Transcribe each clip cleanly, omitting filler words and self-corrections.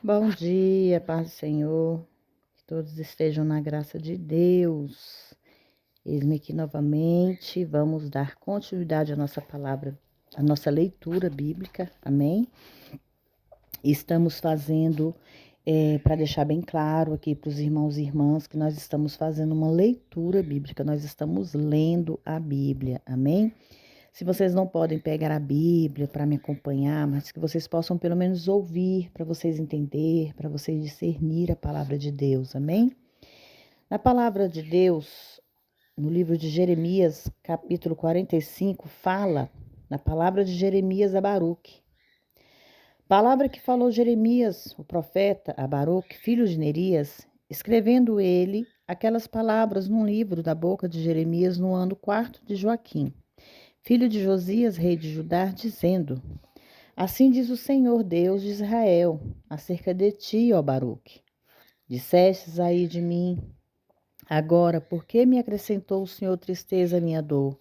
Bom dia, paz do Senhor. Que todos estejam na graça de Deus. Eis-me aqui novamente. Vamos dar continuidade à nossa palavra, à nossa leitura bíblica. Amém? Estamos fazendo, para deixar bem claro aqui para os irmãos e irmãs, que nós estamos fazendo uma leitura bíblica. Nós estamos lendo a Bíblia. Amém? Se vocês não podem pegar a Bíblia para me acompanhar, mas que vocês possam pelo menos ouvir, para vocês entender, para vocês discernir a palavra de Deus, amém? Na palavra de Deus, no livro de Jeremias, capítulo 45, fala na palavra de Jeremias a Baruque. Palavra que falou Jeremias, o profeta, a Baruque, filho de Nerias, escrevendo ele aquelas palavras num livro da boca de Jeremias no ano 4 de Joaquim, filho de Josias, rei de Judá, dizendo: Assim diz o Senhor Deus de Israel, acerca de ti, ó Baruque. Dissestes aí de mim: Agora, por que me acrescentou o Senhor tristeza à minha dor?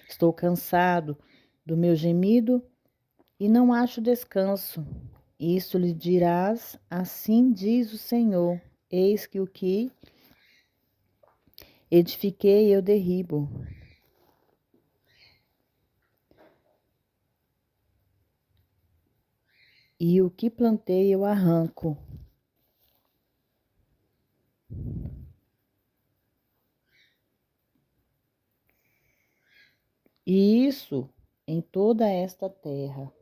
Estou cansado do meu gemido e não acho descanso. Isso lhe dirás: Assim diz o Senhor: Eis que o que edifiquei eu derribo, e o que plantei eu arranco. E isso em toda esta terra.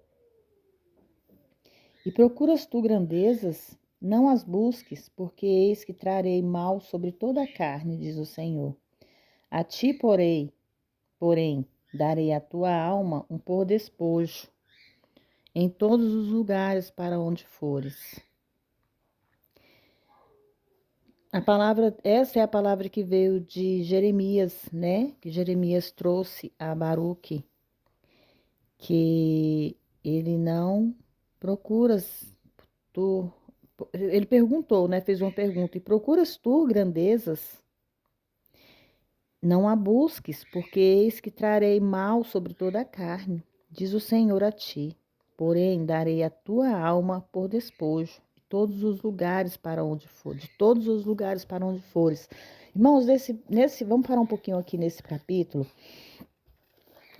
E procuras tu grandezas? Não as busques, porque eis que trarei mal sobre toda a carne, diz o Senhor. A ti, porém, darei à tua alma um por despojo, em todos os lugares para onde fores. Essa é a palavra que veio de Jeremias, né? Que Jeremias trouxe a Baruque, que ele não procuras tu. Ele perguntou, né? Fez uma pergunta: e procuras tu grandezas? Não a busques, porque eis que trarei mal sobre toda a carne, diz o Senhor a ti. Porém, darei a tua alma por despojo, de todos os lugares para onde for, de todos os lugares para onde fores. Irmãos, vamos parar um pouquinho aqui nesse capítulo.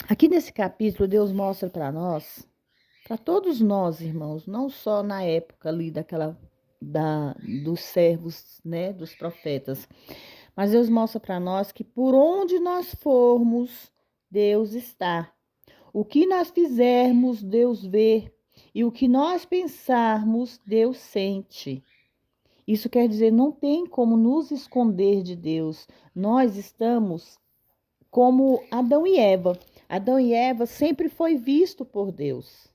Aqui nesse capítulo, Deus mostra para nós, para todos nós, irmãos, não só na época ali dos servos, né, dos profetas, mas Deus mostra para nós que por onde nós formos, Deus está. O que nós fizermos, Deus vê. E o que nós pensarmos, Deus sente. Isso quer dizer, não tem como nos esconder de Deus. Nós estamos como Adão e Eva. Adão e Eva sempre foi visto por Deus.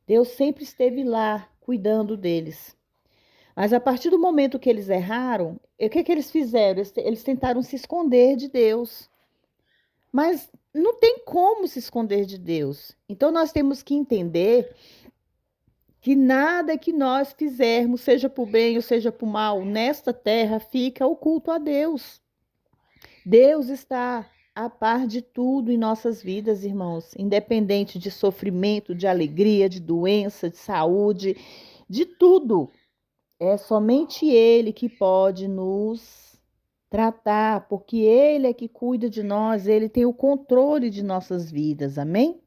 Deus sempre esteve lá, cuidando deles. Mas a partir do momento que eles erraram, o que eles fizeram? Eles tentaram se esconder de Deus. Mas não tem como se esconder de Deus. Então nós temos que entender que nada que nós fizermos, seja por bem ou seja por mal, nesta terra fica oculto a Deus. Deus está a par de tudo em nossas vidas, irmãos, independente de sofrimento, de alegria, de doença, de saúde, de tudo. É somente Ele que pode nos tratar, porque Ele é que cuida de nós, Ele tem o controle de nossas vidas, amém?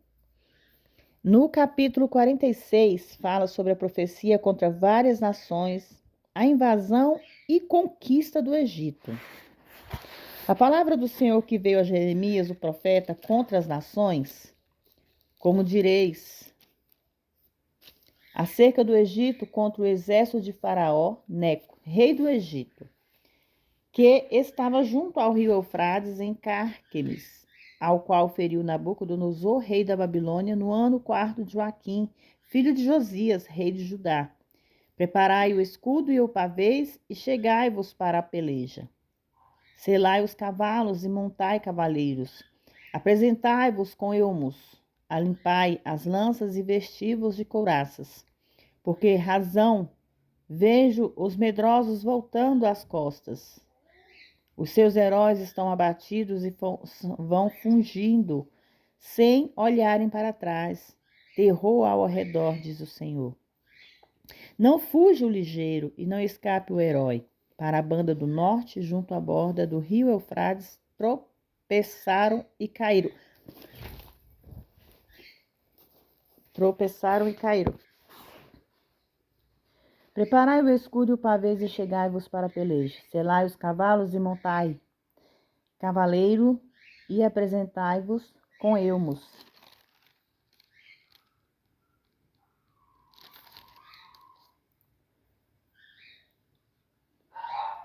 No capítulo 46, fala sobre a profecia contra várias nações, a invasão e conquista do Egito. A palavra do Senhor que veio a Jeremias, o profeta, contra as nações, como direis, acerca do Egito contra o exército de Faraó, Neco, rei do Egito, que estava junto ao rio Eufrates em Cárquemes, ao qual feriu Nabucodonosor, rei da Babilônia, no ano 4 de Joaquim, filho de Josias, rei de Judá. Preparai o escudo e o pavês, e chegai-vos para a peleja. Selai os cavalos e montai cavaleiros. Apresentai-vos com elmos. Alimpai as lanças e vesti-vos de couraças. Porque razão vejo os medrosos voltando às costas. Os seus heróis estão abatidos e vão fugindo, sem olharem para trás. Terror ao redor, diz o Senhor. Não fuja o ligeiro e não escape o herói. Para a banda do norte, junto à borda do rio Eufrates, tropeçaram e caíram. Tropeçaram e caíram. Preparai o escudo e o pavês e chegai-vos para a peleja. Selai os cavalos e montai cavaleiro e apresentai-vos com elmos.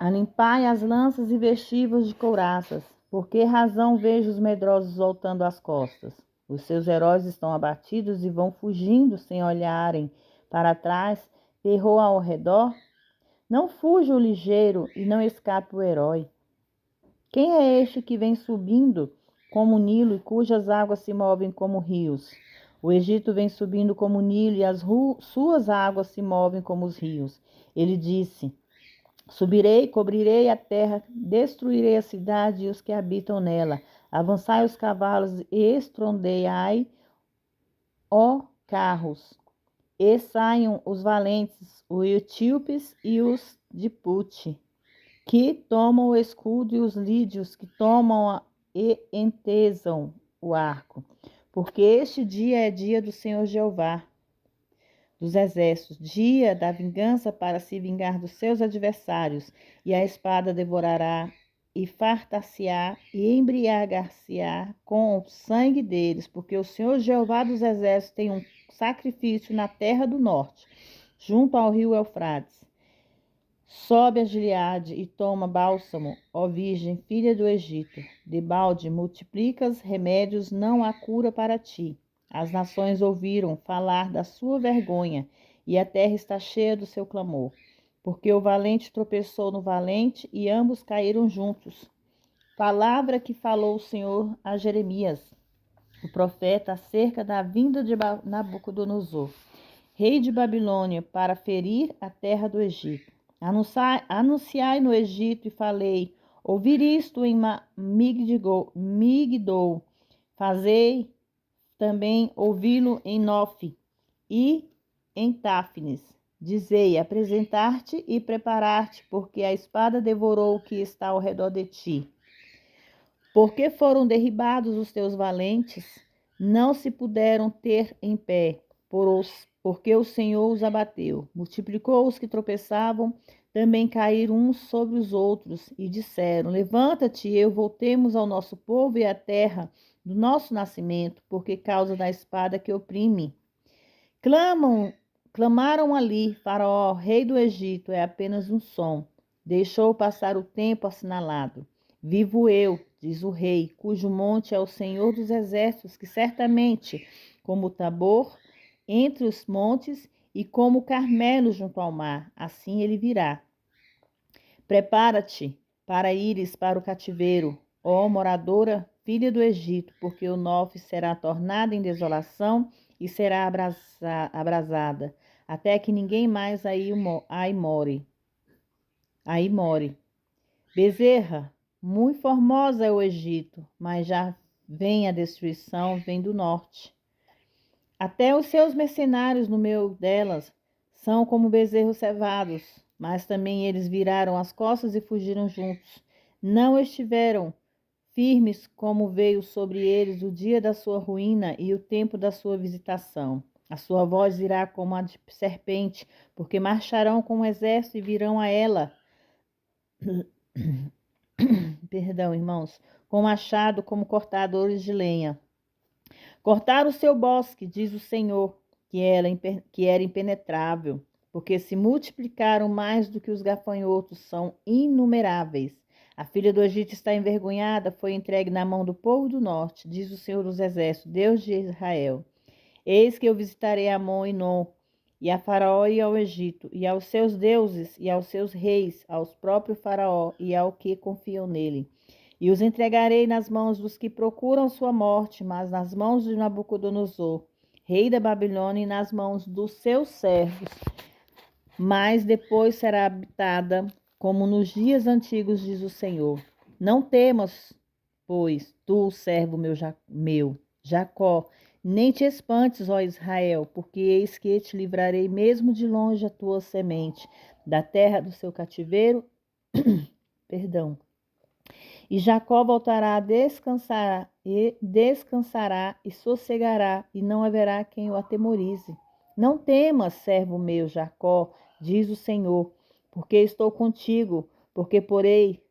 Alimpai as lanças e vestivos de couraças. Por que razão vejo os medrosos voltando as costas? Os seus heróis estão abatidos e vão fugindo sem olharem para trás, terror ao redor. Não fuja o ligeiro e não escape o herói. Quem é este que vem subindo como o Nilo e cujas águas se movem como rios? O Egito vem subindo como o Nilo e as suas águas se movem como os rios. Ele disse: subirei, cobrirei a terra, destruirei a cidade e os que habitam nela. Avançai os cavalos e estrondeai, ó carros. E saiam os valentes, os etíopes e os de Pute, que tomam o escudo, e os lídios que tomam e entesam o arco. Porque este dia é dia do Senhor Jeová dos exércitos, dia da vingança para se vingar dos seus adversários, e a espada devorará e fartar-se-á e embriagar-se-á com o sangue deles, porque o Senhor Jeová dos exércitos tem um sacrifício na terra do norte, junto ao rio Eufrates. Sobe a Gileade e toma bálsamo, ó Virgem, filha do Egito. Debalde multiplicas remédios, não há cura para ti. As nações ouviram falar da sua vergonha, e a terra está cheia do seu clamor. Porque o valente tropeçou no valente, e ambos caíram juntos. Palavra que falou o Senhor a Jeremias, o profeta, acerca da vinda de Nabucodonosor, rei de Babilônia, para ferir a terra do Egito. Anunciai no Egito e falei, ouvir isto em Migdol, fazei também ouvi-lo em Nofe e em Táfnis. Dizei, apresentar-te e preparar-te, porque a espada devorou o que está ao redor de ti. Porque foram derribados os teus valentes, não se puderam ter em pé, porque o Senhor os abateu. Multiplicou os que tropeçavam, também caíram uns sobre os outros, e disseram, levanta-te, eu voltemos ao nosso povo e à terra do nosso nascimento, porque causa da espada que oprime. Clamaram ali, Faraó, rei do Egito, é apenas um som. Deixou passar o tempo assinalado. Vivo eu, diz o rei, cujo monte é o Senhor dos exércitos, que certamente, como Tabor, entre os montes, e como o Carmelo junto ao mar, assim ele virá. Prepara-te para ires para o cativeiro, ó moradora, filha do Egito, porque o Nofe será tornada em desolação e será abrasada, até que ninguém mais aí more. Bezerra, muito formosa é o Egito, mas já vem a destruição, vem do norte. Até os seus mercenários no meio delas são como bezerros cevados, mas também eles viraram as costas e fugiram juntos. Não estiveram firmes como veio sobre eles o dia da sua ruína e o tempo da sua visitação. A sua voz irá como a de serpente, porque marcharão com o exército e virão a ela. Perdão, irmãos, com machado como cortadores de lenha. Cortar o seu bosque, diz o Senhor, que era impenetrável, porque se multiplicaram mais do que os gafanhotos, são inumeráveis. A filha do Egito está envergonhada, foi entregue na mão do povo do norte, diz o Senhor dos Exércitos, Deus de Israel. Eis que eu visitarei Amon e Non, e a Faraó e ao Egito, e aos seus deuses, e aos seus reis, aos próprios Faraó, e ao que confiam nele. E os entregarei nas mãos dos que procuram sua morte, mas nas mãos de Nabucodonosor, rei da Babilônia, e nas mãos dos seus servos. Mas depois será habitada como nos dias antigos, diz o Senhor. Não temas, pois, tu, servo meu, Jacó, Nem te espantes, ó Israel, porque eis que te livrarei mesmo de longe a tua semente, da terra do seu cativeiro, perdão. E Jacó voltará a descansará e sossegará, e não haverá quem o atemorize. Não temas, servo meu Jacó, diz o Senhor, porque estou contigo, porque porei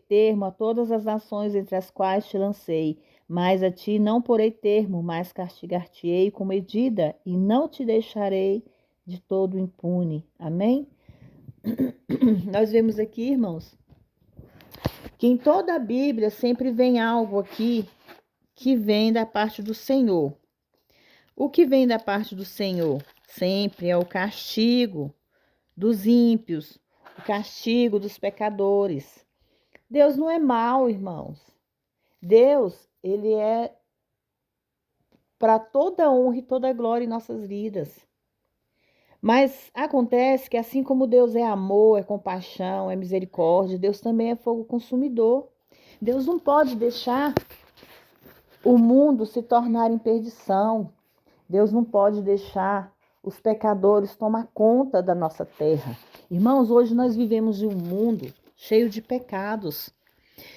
termo a todas as nações entre as quais te lancei. Mas a ti não porei termo, mas castigar-te-ei com medida, e não te deixarei de todo impune. Amém? Nós vemos aqui, irmãos, que em toda a Bíblia sempre vem algo aqui que vem da parte do Senhor. O que vem da parte do Senhor sempre é o castigo dos ímpios, o castigo dos pecadores. Deus não é mau, irmãos. Deus, ele é para toda honra e toda glória em nossas vidas. Mas acontece que assim como Deus é amor, é compaixão, é misericórdia, Deus também é fogo consumidor. Deus não pode deixar o mundo se tornar em perdição. Deus não pode deixar os pecadores tomar conta da nossa terra. Irmãos, hoje nós vivemos em um mundo cheio de pecados.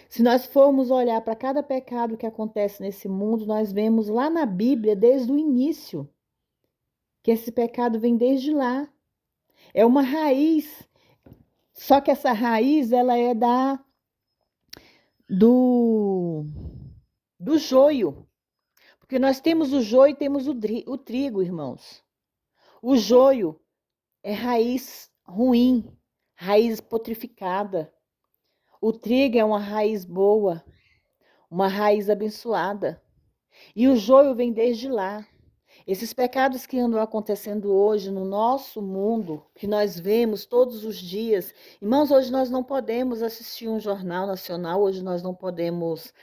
Se nós formos olhar para cada pecado que acontece nesse mundo, nós vemos lá na Bíblia, desde o início, que esse pecado vem desde lá. É uma raiz. Só que essa raiz, ela é do joio. Porque nós temos o joio e temos o trigo, irmãos. O joio é raiz ruim, raiz potrificada. O trigo é uma raiz boa, uma raiz abençoada. E o joio vem desde lá. Esses pecados que andam acontecendo hoje no nosso mundo, que nós vemos todos os dias. Irmãos, hoje nós não podemos assistir um jornal nacional, hoje nós não podemos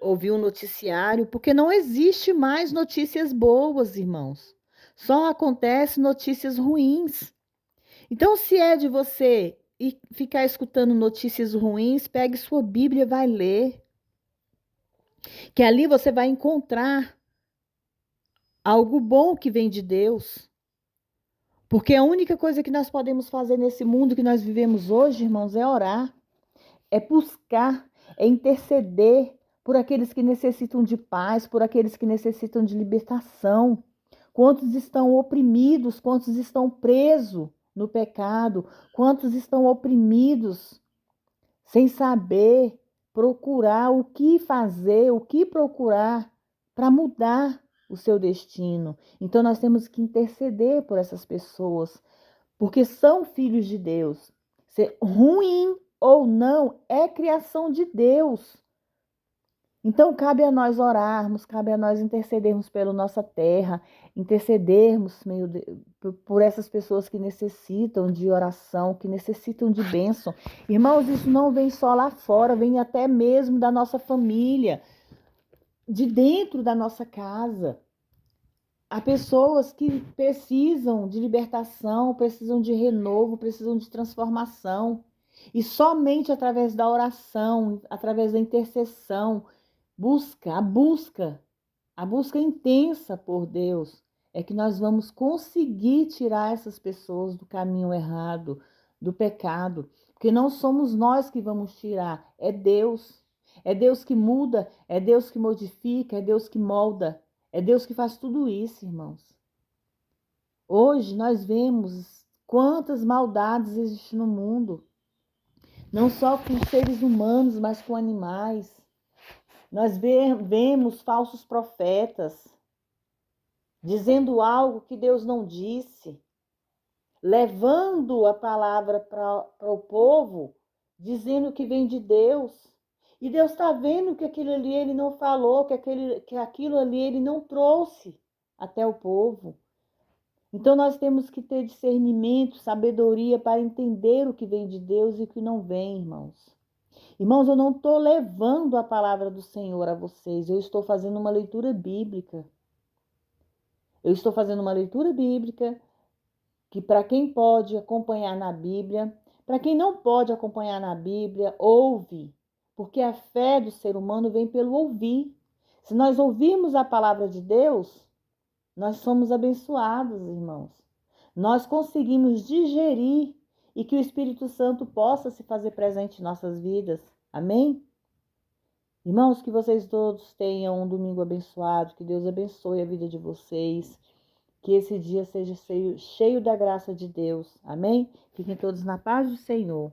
ouvir um noticiário, porque não existe mais notícias boas, irmãos. Só acontecem notícias ruins. Então, se é de você e ficar escutando notícias ruins, pegue sua Bíblia e vai ler. Que ali você vai encontrar algo bom que vem de Deus. Porque a única coisa que nós podemos fazer nesse mundo que nós vivemos hoje, irmãos, é orar, é buscar, é interceder por aqueles que necessitam de paz, por aqueles que necessitam de libertação. Quantos estão oprimidos, quantos estão presos no pecado, quantos estão oprimidos sem saber procurar o que fazer, o que procurar para mudar o seu destino. Então nós temos que interceder por essas pessoas, porque são filhos de Deus. Ser ruim ou não é criação de Deus. Então cabe a nós orarmos, cabe a nós intercedermos pela nossa terra, intercedermos por essas pessoas que necessitam de oração, que necessitam de bênção. Irmãos, isso não vem só lá fora, vem até mesmo da nossa família, de dentro da nossa casa. Há pessoas que precisam de libertação, precisam de renovo, precisam de transformação. E somente através da oração, através da intercessão, a busca intensa por Deus, é que nós vamos conseguir tirar essas pessoas do caminho errado, do pecado. Porque não somos nós que vamos tirar, é Deus. É Deus que muda, é Deus que modifica, é Deus que molda. É Deus que faz tudo isso, irmãos. Hoje nós vemos quantas maldades existem no mundo. Não só com seres humanos, mas com animais. Nós vemos falsos profetas dizendo algo que Deus não disse, levando a palavra para o povo, dizendo que vem de Deus. E Deus está vendo que aquilo ali ele não falou, que aquilo ali ele não trouxe até o povo. Então nós temos que ter discernimento, sabedoria para entender o que vem de Deus e o que não vem, irmãos. Irmãos, eu não estou levando a palavra do Senhor a vocês, eu estou fazendo uma leitura bíblica. Eu estou fazendo uma leitura bíblica que para quem pode acompanhar na Bíblia, para quem não pode acompanhar na Bíblia, ouve, porque a fé do ser humano vem pelo ouvir. Se nós ouvirmos a palavra de Deus, nós somos abençoados, irmãos. Nós conseguimos digerir e que o Espírito Santo possa se fazer presente em nossas vidas. Amém? Irmãos, que vocês todos tenham um domingo abençoado, que Deus abençoe a vida de vocês, que esse dia seja cheio da graça de Deus. Amém? Fiquem todos na paz do Senhor.